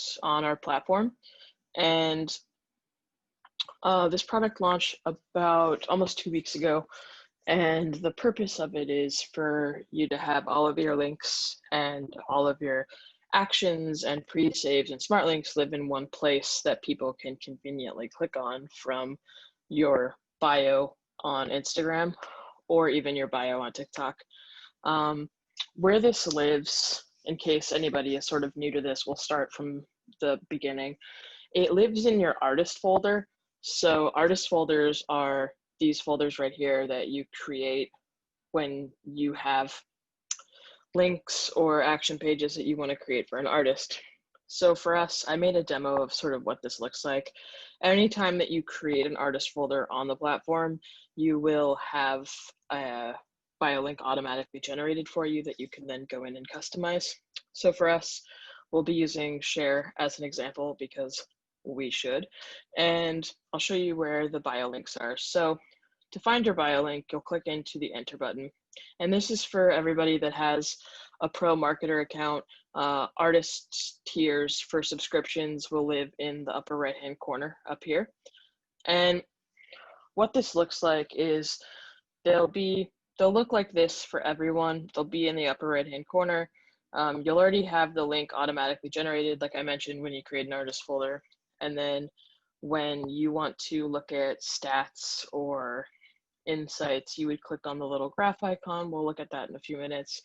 links on our platform. And this product launched about almost 2 weeks ago. And the purpose of it is for you to have all of your links and all of your actions and pre-saves and smart links live in one place that people can conveniently click on from your bio on Instagram or even your bio on TikTok. Where this lives, in case anybody is sort of new to this, we'll start from the beginning. It lives in your artist folder. So artist folders are these folders right here that you create when you have links or action pages that you want to create for an artist. So for us, I made a demo of sort of what this looks like. Anytime that you create an artist folder on the platform, you will have a bio link automatically generated for you that you can then go in and customize. So for us, we'll be using share as an example because we should. And I'll show you where the bio links are. So to find your bio link, you'll click into the enter button. And this is for everybody that has a pro marketer account. Artist tiers for subscriptions will live in the upper right-hand corner up here. And what this looks like is they'll look like this for everyone. They'll be in the upper right-hand corner. You'll already have the link automatically generated, like I mentioned, when you create an artist folder. And then when you want to look at stats or insights, you would click on the little graph icon. We'll look at that in a few minutes.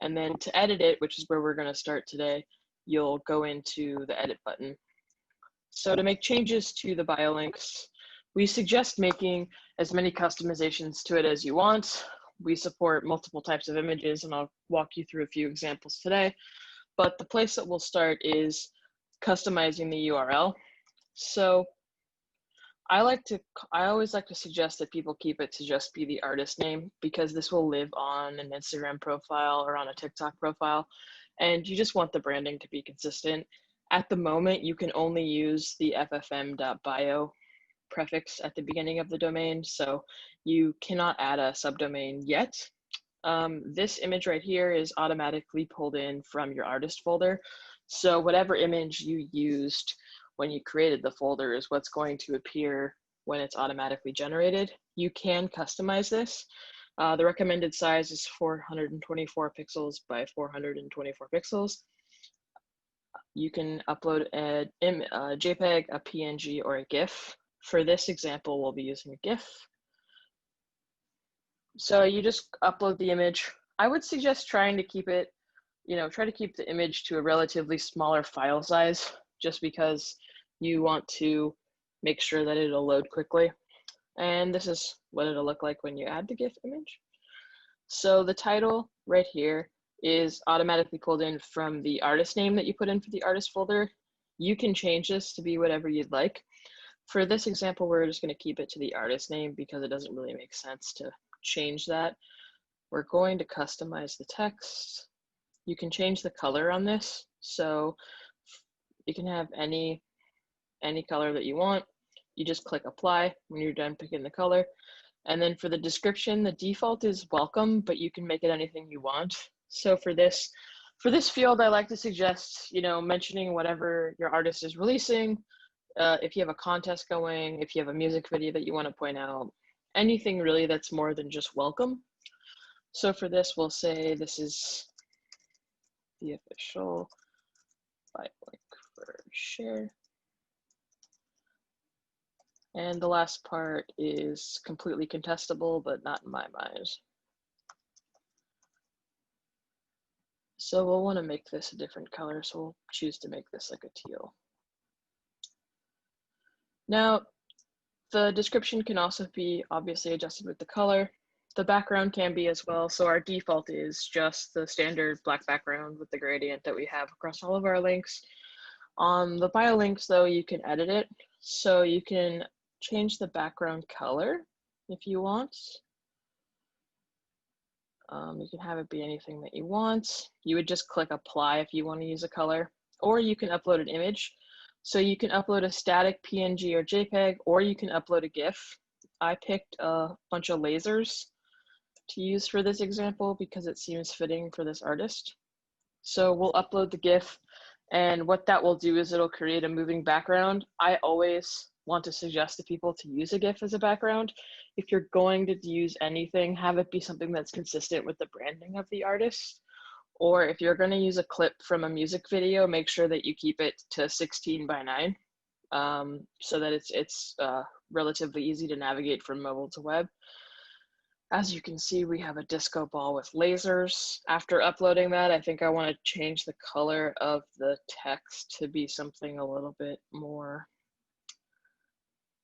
And then to edit it, which is where we're going to start today, you'll go into the edit button. So to make changes to the bio links, we suggest making as many customizations to it as you want. We support multiple types of images, and I'll walk you through a few examples today. But the place that we'll start is customizing the URL. So I always like to suggest that people keep it to just be the artist name, because this will live on an Instagram profile or on a TikTok profile, and you just want the branding to be consistent. At the moment, you can only use the ffm.bio prefix at the beginning of the domain, so you cannot add a subdomain yet. This image right here is automatically pulled in from your artist folder. So whatever image you used when you created the folder is what's going to appear when it's automatically generated. You can customize this. The recommended size is 424 pixels by 424 pixels. You can upload a JPEG, a PNG, or a GIF. For this example, we'll be using a GIF. So you just upload the image. I would suggest trying to keep it, try to keep the image to a relatively smaller file size, just because you want to make sure that it'll load quickly. And this is what it'll look like when you add the GIF image. So the title right here is automatically pulled in from the artist name that you put in for the artist folder. You can change this to be whatever you'd like. For this example, we're just going to keep it to the artist name because it doesn't really make sense to change that. We're going to customize the text. You can change the color on this. So you can have any color that you want. You just click apply when you're done picking the color. And then for the description, the default is welcome, but you can make it anything you want. So for this field, I like to suggest, mentioning whatever your artist is releasing. If you have a contest going, if you have a music video that you want to point out, anything really that's more than just welcome. So for this, we'll say this is the official bio link for share. And the last part is completely contestable, but not in my mind. So we'll want to make this a different color, so we'll choose to make this like a teal. Now, the description can also be obviously adjusted with the color. The background can be as well. So our default is just the standard black background with the gradient that we have across all of our links. On the bio links though, you can edit it. So you can change the background color if you want. You can have it be anything that you want. You would just click apply if you want to use a color, or you can upload an image. So you can upload a static PNG or JPEG, or you can upload a GIF. I picked a bunch of lasers to use for this example because it seems fitting for this artist. So we'll upload the GIF, And what that will do is it'll create a moving background. I always want to suggest to people to use a GIF as a background. If you're going to use anything, have it be something that's consistent with the branding of the artist. Or if you're going to use a clip from a music video, make sure that you keep it to 16:9, so that it's relatively easy to navigate from mobile to web. As you can see, we have a disco ball with lasers. After uploading that, I think I want to change the color of the text to be something a little bit more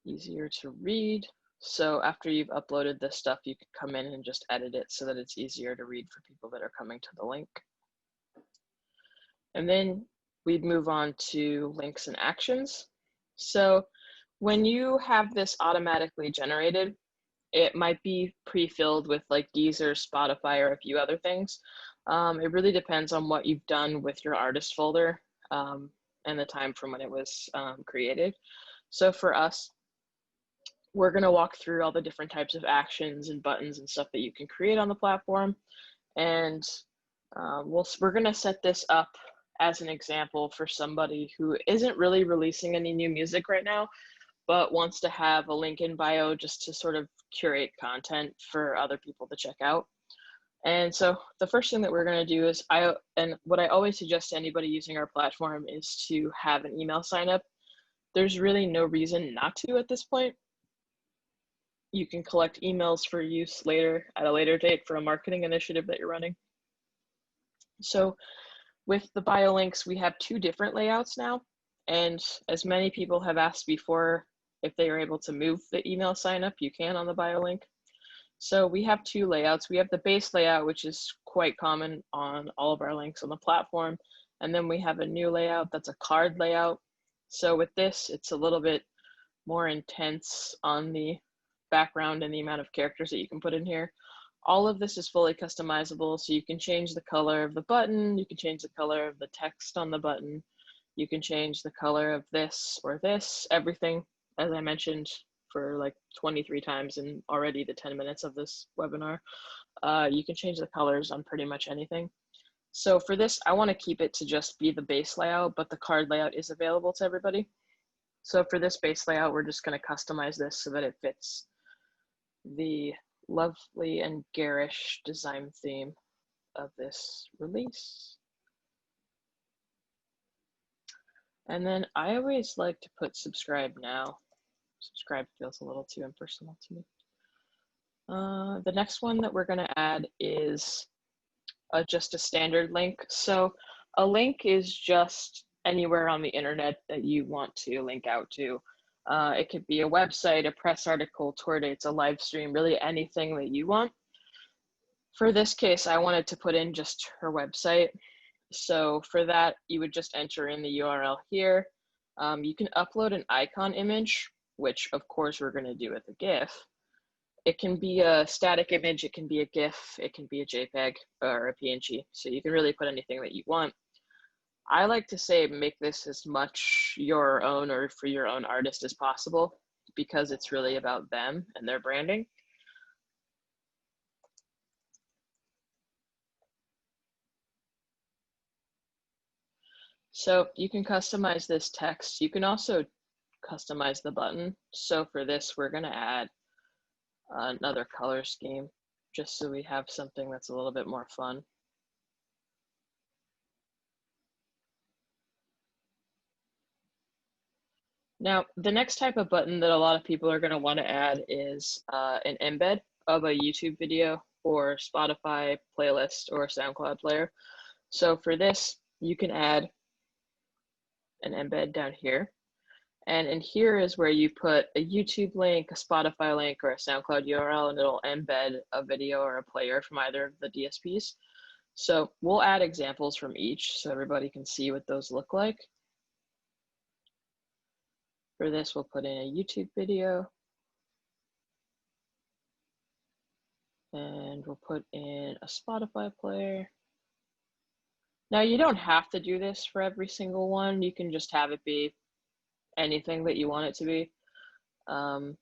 easier to read. So after you've uploaded this stuff, you can come in and just edit it so that it's easier to read for people that are coming to the link. And then we'd move on to links and actions. So when you have this automatically generated, it might be pre-filled with like Deezer, Spotify, or a few other things. It really depends on what you've done with your artist folder and the time from when it was created. So for us, we're going to walk through all the different types of actions and buttons and stuff that you can create on the platform. And we're going to set this up as an example for somebody who isn't really releasing any new music right now, but wants to have a link in bio just to sort of curate content for other people to check out. And so the first thing that we're going to do is what I always suggest to anybody using our platform is to have an email sign up. There's really no reason not to at this point. You can collect emails for use later at a later date for a marketing initiative that you're running. So with the bio links, we have two different layouts now. And as many people have asked before, if they are able to move the email sign up, you can on the bio link. So we have two layouts. We have the base layout, which is quite common on all of our links on the platform. And then we have a new layout that's a card layout. So with this, it's a little bit more intense on the background and the amount of characters that you can put in here. All of this is fully customizable, so you can change the color of the button, you can change the color of the text on the button, you can change the color of this or this, everything, as I mentioned for like 23 times in already the 10 minutes of this webinar. You can change the colors on pretty much anything. So for this, I want to keep it to just be the base layout, but the card layout is available to everybody. So for this base layout, we're just going to customize this so that it fits the lovely and garish design theme of this release. And then I always like to put subscribe now. Subscribe feels a little too impersonal to me. The next one that we're going to add is just a standard link. So a link is just anywhere on the internet that you want to link out to. It could be a website, a press article, tour dates, a live stream, really anything that you want. For this case, I wanted to put in just her website. So for that, you would just enter in the URL here. You can upload an icon image, which of course we're going to do with a GIF. It can be a static image, it can be a GIF, it can be a JPEG or a PNG. So you can really put anything that you want. I like to say make this as much your own or for your own artist as possible, because it's really about them and their branding. So you can customize this text. You can also customize the button. So for this, we're going to add another color scheme just so we have something that's a little bit more fun. Now, the next type of button that a lot of people are going to want to add is an embed of a YouTube video or Spotify playlist or SoundCloud player. So for this, you can add an embed down here. And in here is where you put a YouTube link, a Spotify link, or a SoundCloud URL, and it'll embed a video or a player from either of the DSPs. So we'll add examples from each so everybody can see what those look like. For this, we'll put in a YouTube video. And we'll put in a Spotify player. Now, you don't have to do this for every single one. You can just have it be anything that you want it to be. I'm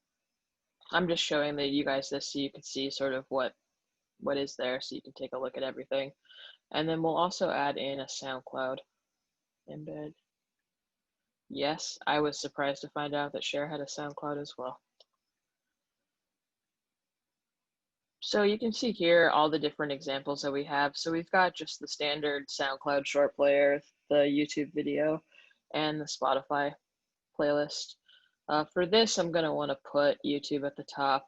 just showing you guys this so you can see sort of what is there, so you can take a look at everything. And then we'll also add in a SoundCloud. Embed. Yes, I was surprised to find out that Share had a SoundCloud as well. So you can see here all the different examples that we have. So we've got just the standard SoundCloud short player, the YouTube video, and the Spotify playlist. For this, I'm going to want to put YouTube at the top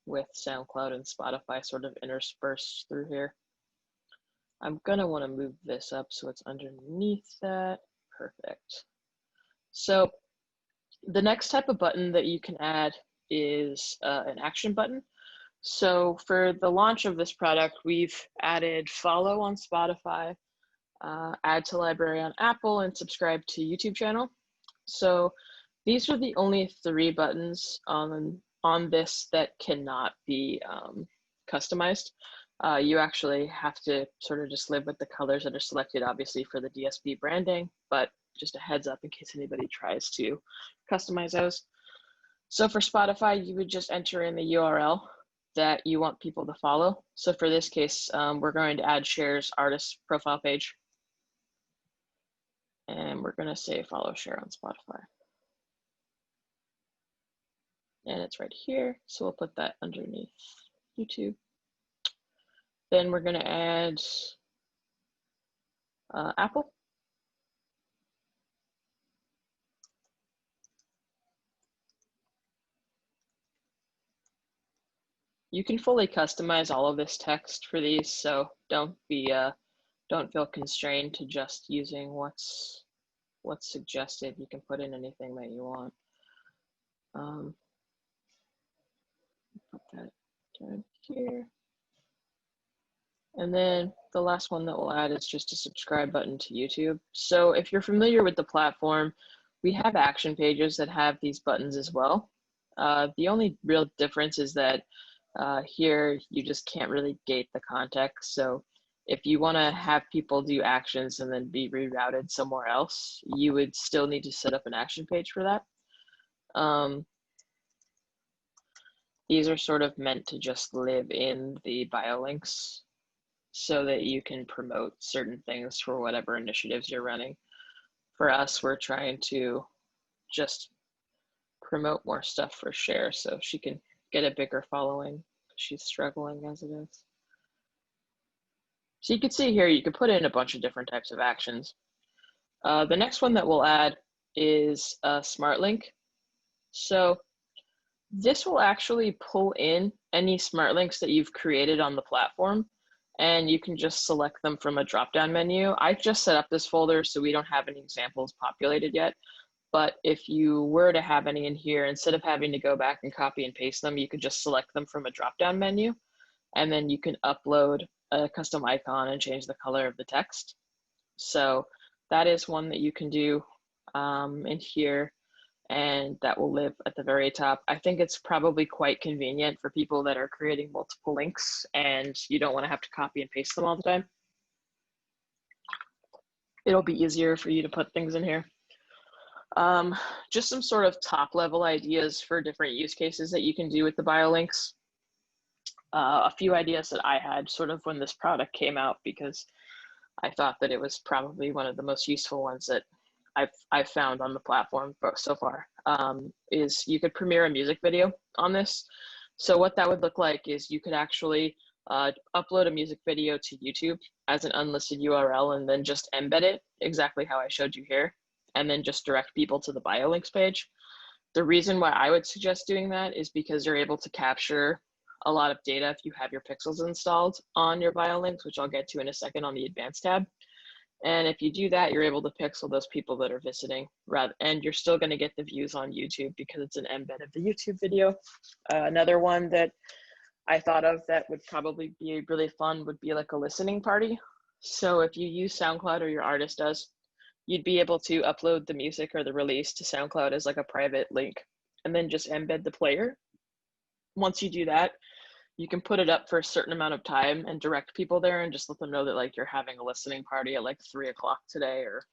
with SoundCloud and Spotify sort of interspersed through here. I'm going to want to move this up so it's underneath that. Perfect. So the next type of button that you can add is an action button. So for the launch of this product, we've added follow on Spotify, add to library on Apple, and subscribe to YouTube channel. So these are the only 3 buttons on this that cannot be customized. You actually have to sort of just live with the colors that are selected, obviously, for the DSP branding, but just a heads up in case anybody tries to customize those. So for Spotify, you would just enter in the URL that you want people to follow. So for this case, we're going to add Share's artist profile page. And we're going to say follow Share on Spotify. And it's right here. So we'll put that underneath YouTube. Then we're going to add Apple. You can fully customize all of this text for these, so don't feel constrained to just using what's suggested. You can put in anything that you want. Put that down here. And then the last one that we'll add is just a subscribe button to YouTube. So if you're familiar with the platform, we have action pages that have these buttons as well. The only real difference is that here you just can't really gate the context. So if you want to have people do actions and then be rerouted somewhere else, you would still need to set up an action page for that. These are sort of meant to just live in the bio links so that you can promote certain things for whatever initiatives you're running. For us, we're trying to just promote more stuff for Share so she can get a bigger following. She's struggling as it is. So you can see here, you can put in a bunch of different types of actions. The next one that we'll add is a Smartlink. So this will actually pull in any Smartlinks that you've created on the platform, and you can just select them from a drop-down menu. I just set up this folder, so we don't have any examples populated yet. But if you were to have any in here, instead of having to go back and copy and paste them, you could just select them from a drop-down menu, and then you can upload a custom icon and change the color of the text. So that is one that you can do in here, and that will live at the very top. I think it's probably quite convenient for people that are creating multiple links and you don't want to have to copy and paste them all the time. It'll be easier for you to put things in here. Just some sort of top level ideas for different use cases that you can do with the bio links. A few ideas that I had sort of when this product came out, because I thought that it was probably one of the most useful ones that I've found on the platform so far, is you could premiere a music video on this. So what that would look like is you could actually upload a music video to YouTube as an unlisted URL and then just embed it exactly how I showed you here, and then just direct people to the bio links page. The reason why I would suggest doing that is because you're able to capture a lot of data if you have your pixels installed on your bio links, which I'll get to in a second on the advanced tab. And if you do that, you're able to pixel those people that are visiting, and you're still going to get the views on YouTube because it's an embed of the YouTube video. Another one that I thought of that would probably be really fun would be like a listening party. So if you use SoundCloud, or your artist does, you'd be able to upload the music or the release to SoundCloud as like a private link and then just embed the player. Once you do that, you can put it up for a certain amount of time and direct people there and just let them know that like you're having a listening party at like 3 o'clock today or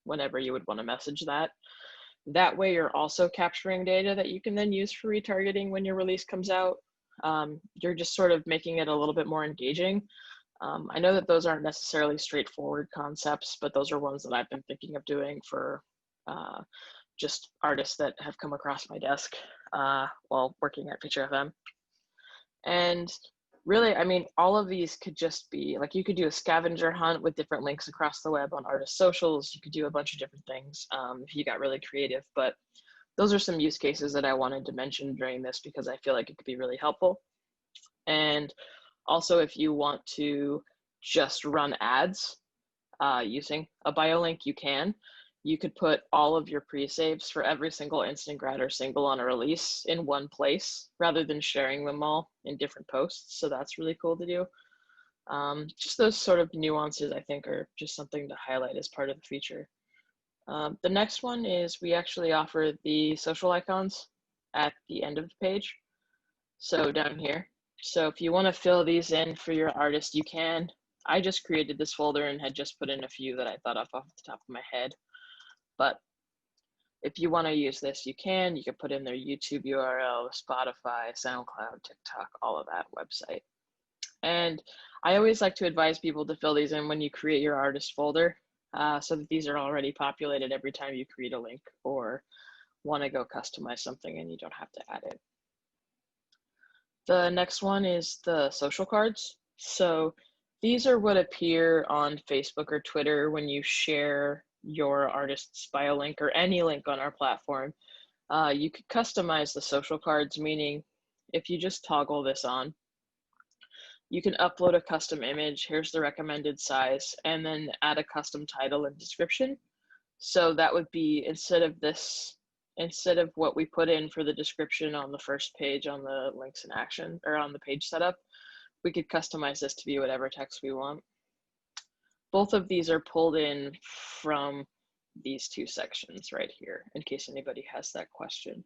whenever you would want to message that. That way you're also capturing data that you can then use for retargeting when your release comes out. You're just sort of making it a little bit more engaging. I know that those aren't necessarily straightforward concepts, but those are ones that I've been thinking of doing for just artists that have come across my desk while working at Feature FM. And really, I mean, all of these could just be like, you could do a scavenger hunt with different links across the web on artist socials. You could do a bunch of different things if you got really creative. But those are some use cases that I wanted to mention during this because I feel like it could be really helpful. And also, if you want to just run ads using a bio link, you can. You could put all of your pre-saves for every single instant grad or single on a release in one place rather than sharing them all in different posts. So that's really cool to do. Just those sort of nuances, I think, are just something to highlight as part of the feature. The next one is we actually offer the social icons at the end of the page. So down here. So if you want to fill these in for your artist, you can. I just created this folder and had just put in a few that I thought of off the top of my head. But if you want to use this, you can. You can put in their YouTube URL, Spotify, SoundCloud, TikTok, all of that website. And I always like to advise people to fill these in when you create your artist folder so that these are already populated every time you create a link or want to go customize something and you don't have to add it. The next one is the social cards. So these are what appear on Facebook or Twitter when you share your artist's bio link or any link on our platform. You could customize the social cards, meaning if you just toggle this on, you can upload a custom image. Here's the recommended size, and then add a custom title and description. So that would be instead of what we put in for the description on the first page on the links in action or on the page setup, we could customize this to be whatever text we want. Both of these are pulled in from these two sections right here, in case anybody has that question.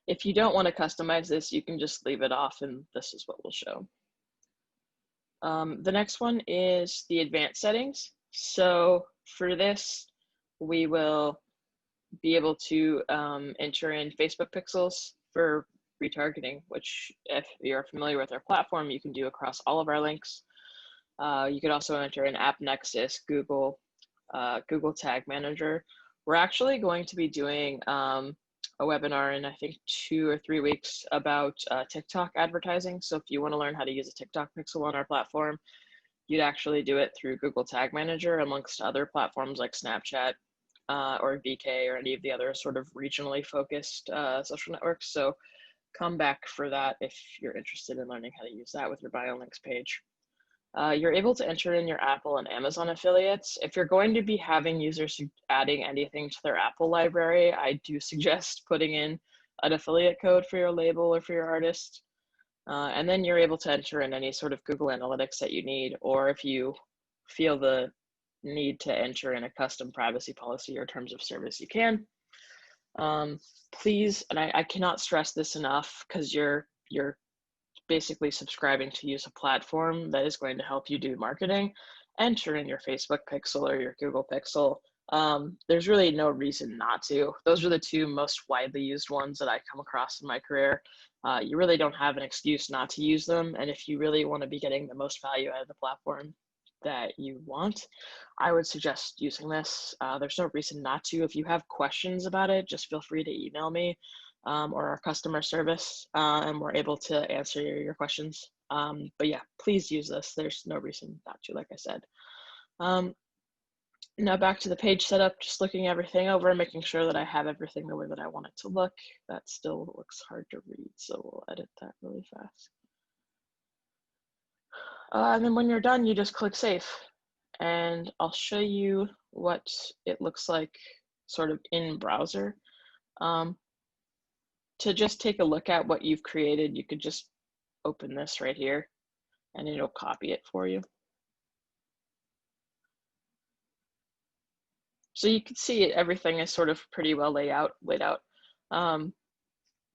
If you don't want to customize this, you can just leave it off and this is what we'll show. The next one is the advanced settings. So for this, we will be able to enter in Facebook pixels for retargeting, which if you're familiar with our platform, you can do across all of our links. You could also enter in App Nexus, Google Tag Manager. We're actually going to be doing a webinar in I think 2 or 3 weeks about TikTok advertising. So if you want to learn how to use a TikTok pixel on our platform, you'd actually do it through Google Tag Manager amongst other platforms like Snapchat or VK or any of the other sort of regionally focused social networks. So come back for that if you're interested in learning how to use that with your bio links page. You're able to enter in your Apple and Amazon affiliates. If you're going to be having users adding anything to their Apple library, I do suggest putting in an affiliate code for your label or for your artist. And then you're able to enter in any sort of Google Analytics that you need, or if you feel the need to enter in a custom privacy policy or terms of service, you can. Please, and I cannot stress this enough because you're basically subscribing to use a platform that is going to help you do marketing, enter in your Facebook pixel or your Google pixel. There's really no reason not to. Those are the two most widely used ones that I come across in my career. You really don't have an excuse not to use them. And if you really want to be getting the most value out of the platform that you want, I would suggest using this. There's no reason not to. If you have questions about it, just feel free to email me. Or our customer service, and we're able to answer your questions. But yeah, please use this. There's no reason not to, like I said. Now back to the page setup, just looking everything over, making sure that I have everything the way that I want it to look. That still looks hard to read, so we'll edit that really fast. And then when you're done, you just click save. And I'll show you what it looks like sort of in browser. To just take a look at what you've created, you could just open this right here and it'll copy it for you. So you can see everything is sort of pretty well laid out.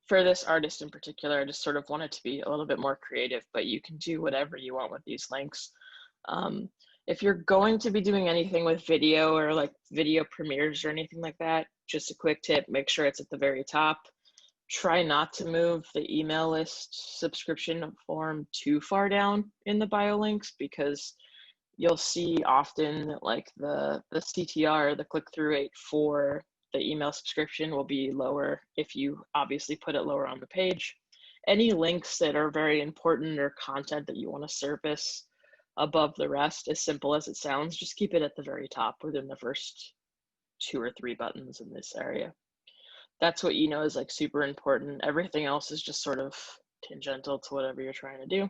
For this artist in particular, I just sort of wanted to be a little bit more creative, but you can do whatever you want with these links. If you're going to be doing anything with video or like video premieres or anything like that, just a quick tip, make sure it's at the very top. try not to move the email list subscription form too far down in the bio links, because you'll see often that like the CTR, the click-through rate for the email subscription will be lower if you obviously put it lower on the page. Any links that are very important or content that you want to surface above the rest, as simple as it sounds, just keep it at the very top within the first 2 or 3 buttons in this area. That's what you know is like super important. Everything else is just sort of tangential to whatever you're trying to do.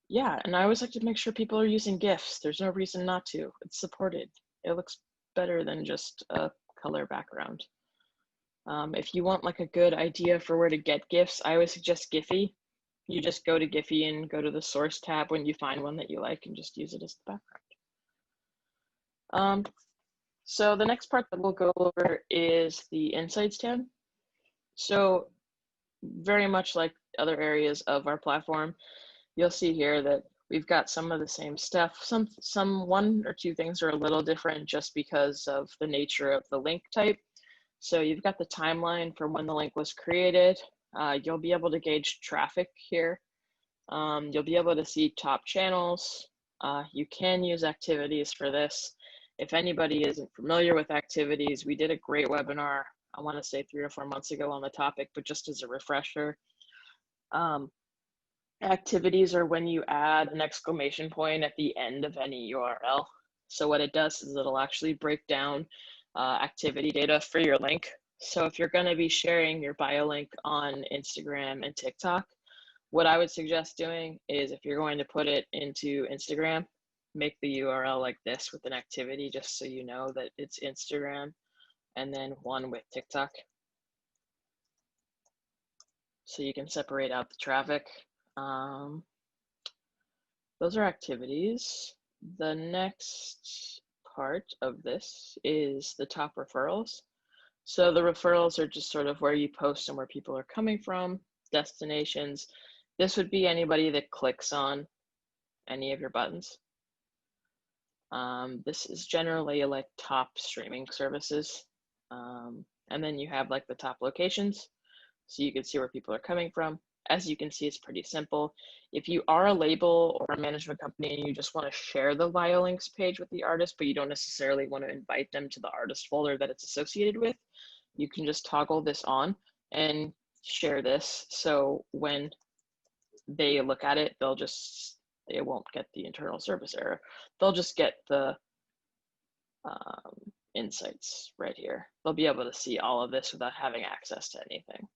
Yeah, and I always like to make sure people are using GIFs. There's no reason not to. It's supported. It looks better than just a color background. If you want like a good idea for where to get GIFs, I always suggest Giphy. You just go to Giphy and go to the source tab when you find one that you like and just use it as the background. So the next part that we'll go over is the Insights tab. So very much like other areas of our platform, you'll see here that we've got some of the same stuff. Some 1 or 2 things are a little different just because of the nature of the link type. So you've got the timeline for when the link was created. You'll be able to gauge traffic here. You'll be able to see top channels. You can use activities for this. If anybody isn't familiar with activities, we did a great webinar, I want to say 3 or 4 months ago on the topic, but just as a refresher, activities are when you add an exclamation point at the end of any URL. So what it does is it'll actually break down activity data for your link. So if you're going to be sharing your bio link on Instagram and TikTok, what I would suggest doing is if you're going to put it into Instagram, make the URL like this with an activity, just so you know that it's Instagram, and then one with TikTok. So you can separate out the traffic. Those are activities. The next part of this is the top referrals. So the referrals are just sort of where you post and where people are coming from, destinations. This would be anybody that clicks on any of your buttons. This is generally like top streaming services. And then you have like the top locations, so you can see where people are coming from. As you can see, it's pretty simple. If you are a label or a management company and you just want to share the bio links page with the artist, but you don't necessarily want to invite them to the artist folder that it's associated with, you can just toggle this on and share this. So when they look at it, they won't get the internal service error. They'll just get the insights right here. They'll be able to see all of this without having access to anything.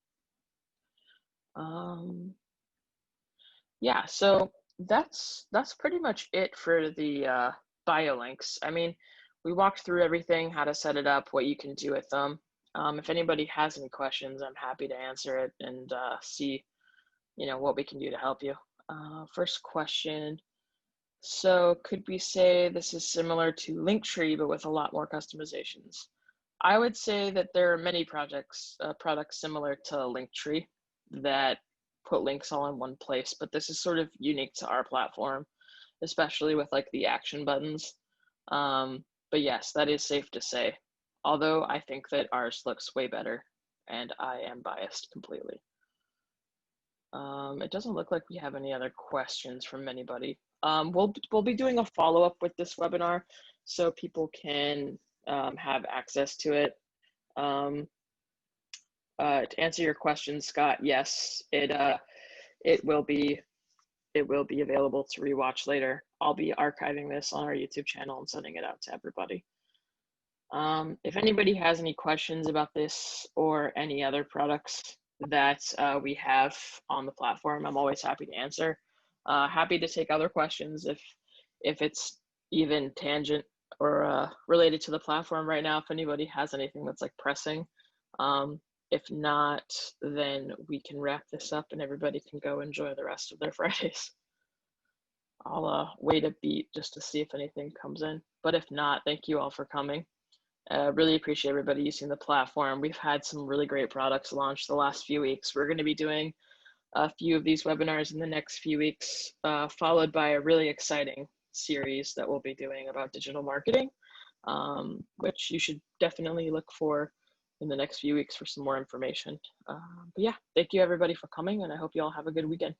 Yeah, so that's pretty much it for the bio links. I mean, we walked through everything, how to set it up, what you can do with them. If anybody has any questions, I'm happy to answer it and see, what we can do to help you. First question. So could we say this is similar to Linktree, but with a lot more customizations? I would say that there are many products similar to Linktree that put links all in one place, but this is sort of unique to our platform, especially with like the action buttons. But yes, that is safe to say, although I think that ours looks way better, and I am biased completely. It doesn't look like we have any other questions from anybody. We'll be doing a follow-up with this webinar so people can have access to it. To answer your question, Scott, yes, it will be available to rewatch later. I'll be archiving this on our YouTube channel and sending it out to everybody. If anybody has any questions about this or any other products that we have on the platform, I'm always happy to answer. Happy to take other questions if it's even tangent or related to the platform right now, if anybody has anything that's like pressing. If not, then we can wrap this up and everybody can go enjoy the rest of their Fridays. I'll wait a beat just to see if anything comes in. But if not, thank you all for coming. Really appreciate everybody using the platform. We've had some really great products launched the last few weeks. We're going to be doing a few of these webinars in the next few weeks, followed by a really exciting series that we'll be doing about digital marketing, which you should definitely look for in the next few weeks for some more information. But yeah, thank you everybody for coming, and I hope you all have a good weekend.